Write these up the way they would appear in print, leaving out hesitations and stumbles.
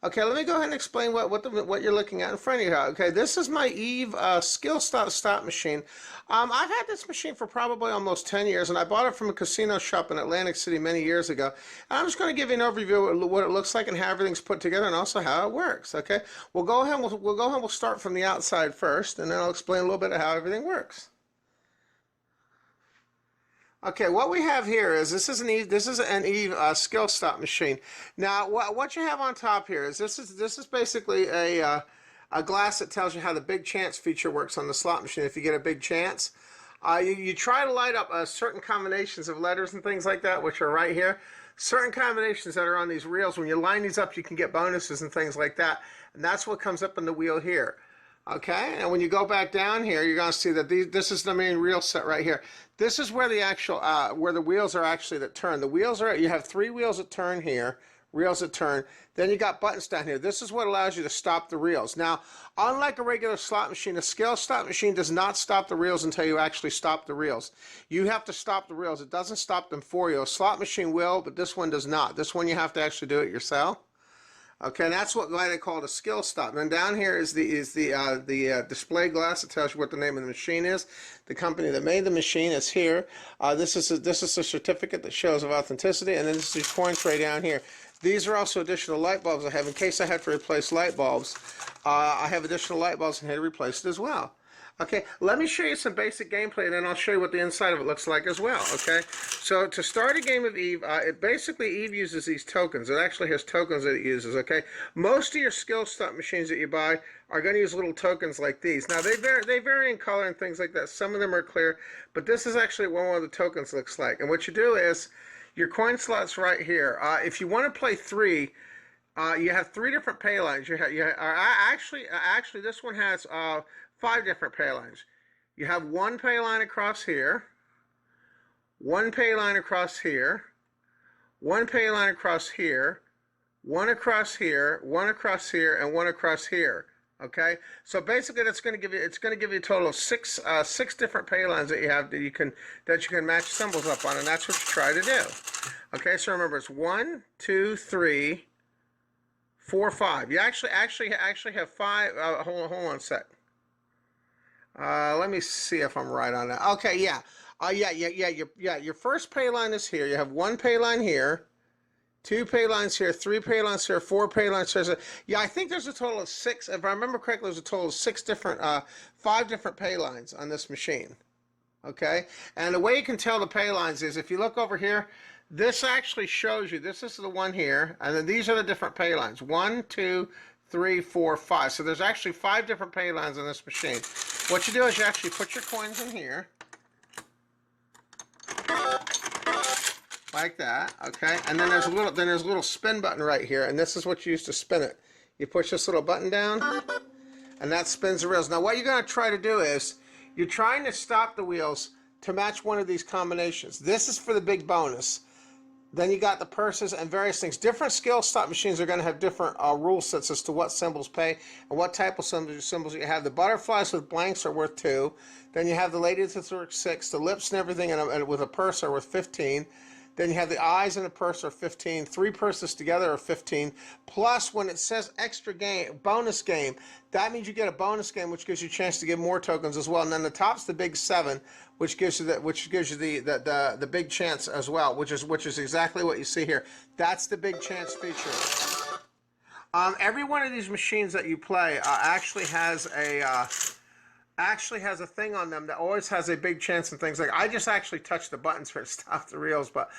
Okay, let me go ahead and explain what you're looking at in front of you. Okay, this is my Eve skill stop machine. I've had this machine for probably almost 10 years, and I bought it from a casino shop in Atlantic City many years ago. And I'm just going to give you an overview of what it looks like and how everything's put together, and also how it works. Okay, we'll go ahead. We'll go ahead. We'll start from the outside first, and then I'll explain a little bit of how everything works. Okay, what we have here is this is an Eve skill stop machine. Now, what you have on top here is this is basically a glass that tells you how the big chance feature works on the slot machine. If you get a big chance, you try to light up certain combinations of letters and things like that, which are right here. Certain combinations that are on these reels. When you line these up, you can get bonuses and things like that, and that's what comes up in the wheel here. Okay, and when you go back down here, you're going to see that this is the main reel set right here. This is where the actual where the wheels are actually that turn. The wheels are, you have 3 wheels that turn here, reels that turn. Then you got buttons down here. This is what allows you to stop the reels. Now, unlike a regular slot machine, a skill stop machine does not stop the reels until you actually stop the reels. You have to stop the reels. It doesn't stop them for you. A slot machine will, but this one does not. This one you have to actually do it yourself. Okay, and that's why they call it a skill stop. And down here is the display glass that tells you what the name of the machine is. The company that made the machine is here. This is a certificate that shows of authenticity, and then this is your coin tray down here. These are also additional light bulbs I have in case I had to replace light bulbs. I have additional light bulbs and had to replace it as well. Okay, let me show you some basic gameplay, and then I'll show you what the inside of it looks like as well. Okay, so to start a game of Eve, Eve uses these tokens. It actually has tokens that it uses. Okay, most of your skill stop machines that you buy are going to use little tokens like these. Now they vary in color and things like that. Some of them are clear, but this is actually what one of the tokens looks like. And what you do is your coin slots right here. If you want to play 3. You have 3 different pay lines. Actually, this one has 5 different pay lines. You have 1 pay line across here, 1 pay line across here, 1 pay line across here, 1 across here, 1 across here, and 1 across here. Okay, so basically that's going to give you a total of 6 different pay lines that you have that you can match symbols up on, and that's what you try to do. Okay, so remember it's 1, 2, 3, 4, 5. You actually have 5. Hold on a sec. Let me see if I'm right on that. Okay, yeah. Your first pay line is here. You have 1 pay line here, 2 pay lines here, 3 pay lines here, 4 pay lines here. Yeah, I think there's a total of 6. If I remember correctly, there's a total of 5 different pay lines on this machine. Okay, and the way you can tell the pay lines is if you look over here. This actually shows you, this is the one here, and then these are the different pay lines. 1, 2, 3, 4, 5. So there's actually 5 different pay lines on this machine. What you do is you actually put your coins in here. Like that, okay? And then there's a little spin button right here, and this is what you use to spin it. You push this little button down, and that spins the reels. Now what you're going to try to do is, you're trying to stop the wheels to match one of these combinations. This is for the big bonus. Then you got the purses and various things. Different skill stop machines are going to have different rule sets as to what symbols pay and what type of symbols you have. The butterflies with blanks are worth 2. Then you have the ladies that's worth 6. The lips and everything and with a purse are worth 15. Then you have the eyes and the purse are 15. 3 purses together are 15. Plus, when it says extra game, bonus game, that means you get a bonus game, which gives you a chance to get more tokens as well. And then the top's the big 7, which gives you the big chance as well, which is exactly what you see here. That's the big chance feature. Every one of these machines that you play actually has a thing on them that always has a big chance and things like. I just actually touched the buttons for it to stop the reels, but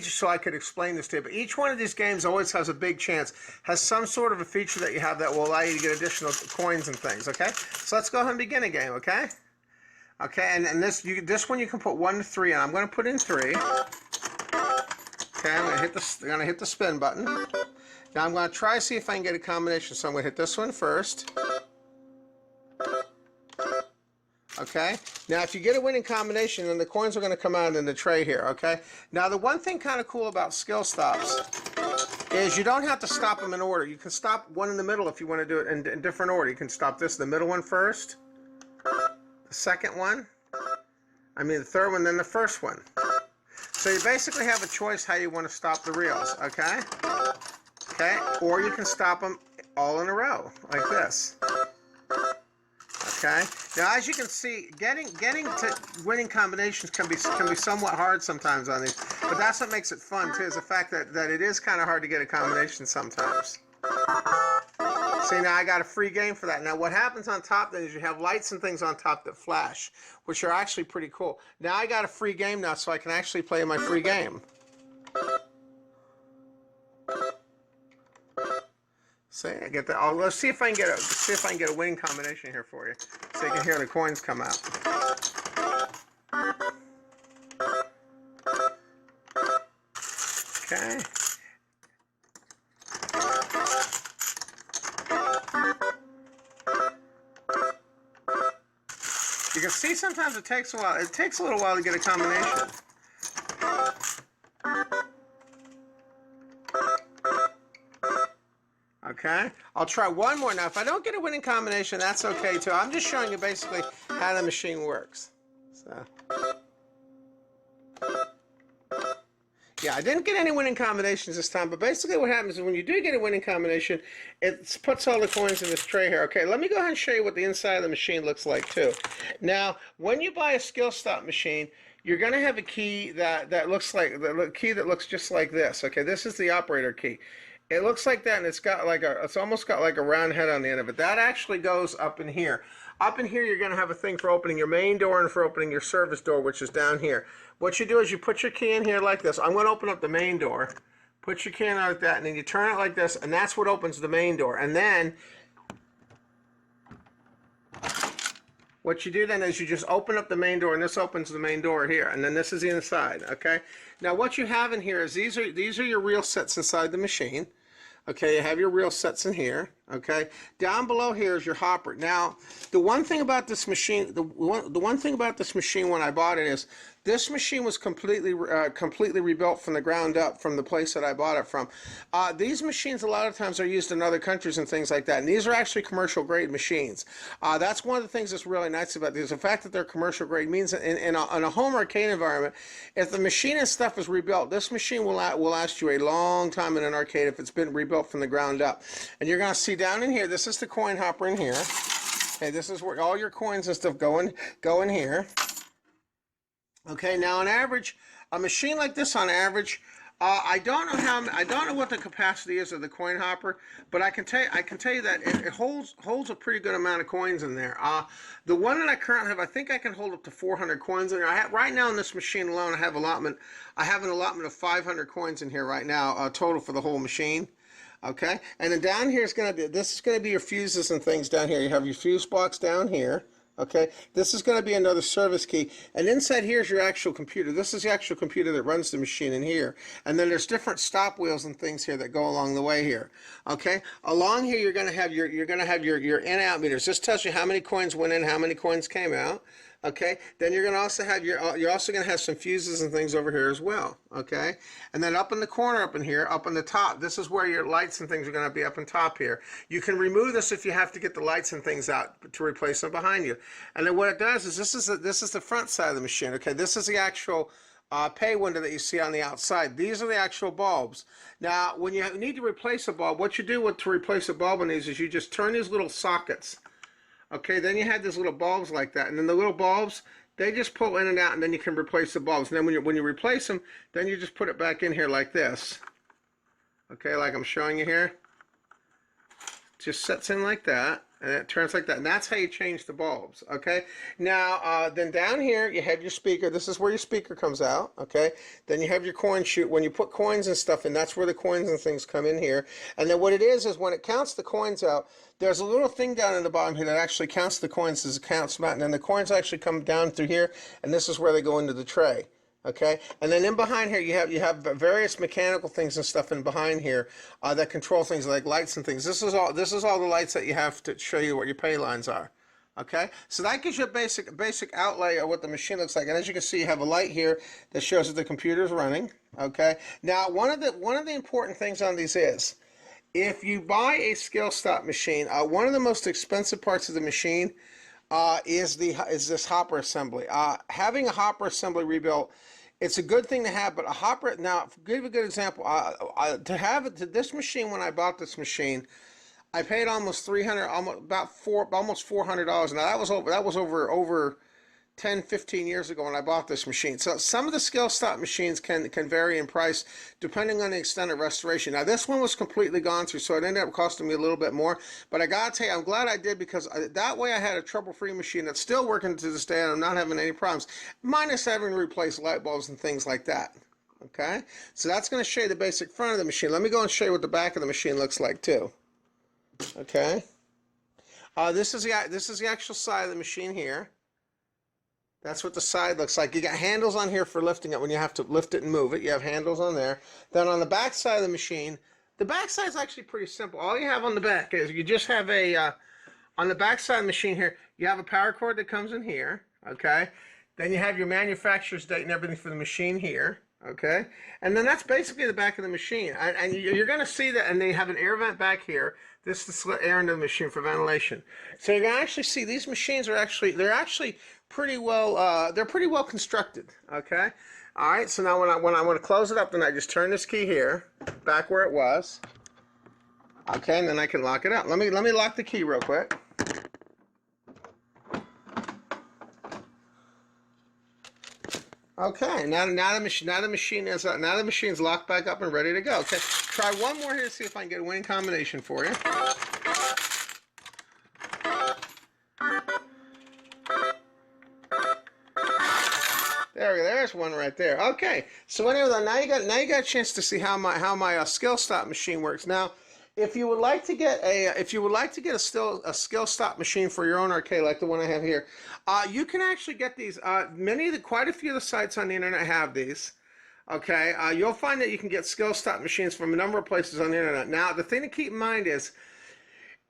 so I could explain this to you. But each one of these games always has a big chance, has some sort of a feature that you have that will allow you to get additional coins and things. Okay, so let's go ahead and begin a game. Okay, and this one you can put 1 to 3 in. I'm going to put in 3. Okay, I'm going to hit the spin button. Now I'm going to try to see if I can get a combination. So I'm going to hit this one first. Okay, now if you get a winning combination, then the coins are going to come out in the tray here. Okay, now the one thing kind of cool about skill stops is you don't have to stop them in order. You can stop one in the middle if you want to do it in different order. You can stop the middle one first, the second one, the third one, then the first one. So you basically have a choice how you want to stop the reels. Okay. Okay, or you can stop them all in a row like this. Okay. Now, as you can see, getting to winning combinations can be somewhat hard sometimes on these, but that's what makes it fun too. Is the fact that it is kind of hard to get a combination sometimes. See, now I got a free game for that. Now, what happens on top then is you have lights and things on top that flash, which are actually pretty cool. Now I got a free game now, so I can actually play my free game. See, I get that. Oh, let's see if I can get a winning combination here for you, so you can hear the coins come out. Okay. You can see sometimes it takes a while. It takes a little while to get a combination. Okay, I'll try one more now. If I don't get a winning combination, that's okay too. I'm just showing you basically how the machine works. So, yeah, I didn't get any winning combinations this time, but basically what happens is when you do get a winning combination, it puts all the coins in this tray here. Okay, let me go ahead and show you what the inside of the machine looks like too. Now, when you buy a skill stop machine, you're going to have a key that looks like the key that looks just like this. Okay, this is the operator key. It looks like that, and it's almost got like a round head on the end of it. That actually goes up in here. Up in here, you're going to have a thing for opening your main door and for opening your service door, which is down here. What you do is you put your key in here like this. I'm going to open up the main door. Put your key in like that, and then you turn it like this, and that's what opens the main door. And then what you do then is you just open up the main door, and this opens the main door here, and then this is the inside. Okay. Now what you have in here is these are your reel sets inside the machine. Okay, you have your reel sets in here. Okay, down below here is your hopper. Now, the one thing about this machine, the one thing about this machine when I bought it is this machine was completely rebuilt from the ground up from the place that I bought it from. These machines a lot of times are used in other countries and things like that, and these are actually commercial grade machines. That's one of the things that's really nice about these. The fact that they're commercial grade means in a home arcade environment, if the machine and stuff is rebuilt, this machine will last you a long time in an arcade if it's been rebuilt from the ground up. And you're going to see down in here, this is the coin hopper in here. Okay, this is where all your coins and stuff go in here. Okay, now on average, a machine like this on average, I don't know what the capacity is of the coin hopper, but I can tell you that it holds a pretty good amount of coins in there. The one that I currently have, I think I can hold up to 400 coins in there. Right now in this machine alone, I have an allotment of 500 coins in here right now, total for the whole machine. Okay, and then down here is this is going to be your fuses and things down here. You have your fuse box down here. Okay, this is going to be another service key, and inside here is your actual computer. This is the actual computer that runs the machine in here, and then there's different stop wheels and things here that go along the way here. Okay, along here you're going to have your in-out meters. This tells you how many coins went in, how many coins came out. Okay, then you're going to also have you're also going to have some fuses and things over here as well. Okay, and then up in the corner up in here, up on the top, this is where your lights and things are going to be up on top here. You can remove this if you have to get the lights and things out to replace them behind you. And then what it does is this is the front side of the machine. Okay, this is the actual pay window that you see on the outside. These are the actual bulbs. Now, when you need to replace a bulb, what you do to replace a bulb on these is you just turn these little sockets. Okay, then you have these little bulbs like that, and then the little bulbs, they just pull in and out, and then you can replace the bulbs. And then when you replace them, then you just put it back in here like this. Okay, like I'm showing you here. Just sets in like that, and it turns like that, and that's how you change the bulbs. Okay, now then down here you have your speaker. This is where your speaker comes out. Okay, then you have your coin chute. When you put coins and stuff in, that's where the coins and things come in here. And then what it is when it counts the coins out, there's a little thing down in the bottom here that actually counts the coins as it counts them out, and then the coins actually come down through here, and this is where they go into the tray. Okay, and then in behind here you have various mechanical things and stuff in behind here that control things like lights and things. This is all the lights that you have to show you what your pay lines are. Okay, so that gives you a basic outlay of what the machine looks like. And as you can see, you have a light here that shows that the computer is running. Okay, now one of the important things on these is, if you buy a skill stop machine, one of the most expensive parts of the machine is this hopper assembly. Having a hopper assembly rebuilt It's a good thing to have, but a hopper, now, to give a good example, to have it, to this machine, when I bought this machine, I paid almost 300, almost $400. Now that was over 10, 15 years ago when I bought this machine. So some of the skill stop machines can vary in price depending on the extent of restoration. Now this one was completely gone through, so it ended up costing me a little bit more. But I gotta tell you, I'm glad I did, because that way I had a trouble-free machine that's still working to this day and I'm not having any problems, minus having to replace light bulbs and things like that. Okay, so that's going to show you the basic front of the machine. Let me go and show you what the back of the machine looks like too. Okay, this is the actual side of the machine here. That's what the side looks like. You got handles on here for lifting it when you have to lift it and move it. You have handles on there. Then on the back side of the machine, the back side is actually pretty simple. All you have on the back is you just have on the back side of the machine here, you have a power cord that comes in here, okay? Then you have your manufacturer's date and everything for the machine here, okay? And then that's basically the back of the machine. And you're going to see that, and they have an air vent back here. This is to let air into the machine for ventilation. So you're going to actually see these machines are they're actually pretty well constructed, okay? All right, so now when I want to close it up, then I just turn this key here back where it was, okay, and then I can lock it out. Let me lock the key real quick. Okay, now the machine's locked back up and ready to go. Okay, try one more here to see if I can get a winning combination for you. There's one right there. Okay, so anyway, now you got a chance to see how my skill stop machine works. Now, if you would like to get a skill stop machine for your own arcade, like the one I have here, you can actually get these. Quite a few of the sites on the internet have these. Okay, you'll find that you can get skill stop machines from a number of places on the internet. Now, the thing to keep in mind is,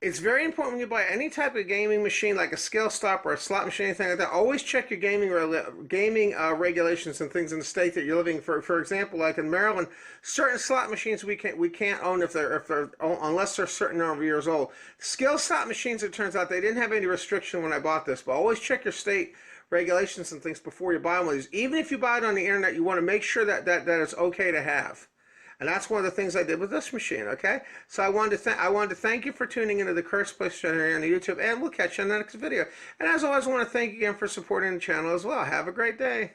it's very important when you buy any type of gaming machine, like a skill stop or a slot machine, anything like that. Always check your gaming regulations and things in the state that you're living. For example, like in Maryland, certain slot machines we can't own unless they're a certain number of years old. Skill stop machines, it turns out, they didn't have any restriction when I bought this, but always check your state regulations and things before you buy one of these. Even if you buy it on the internet, you want to make sure that it's okay to have. And that's one of the things I did with this machine, okay? So I wanted to thank you for tuning into the Curse Place channel here on the YouTube, and we'll catch you on the next video. And as always, I want to thank you again for supporting the channel as well. Have a great day.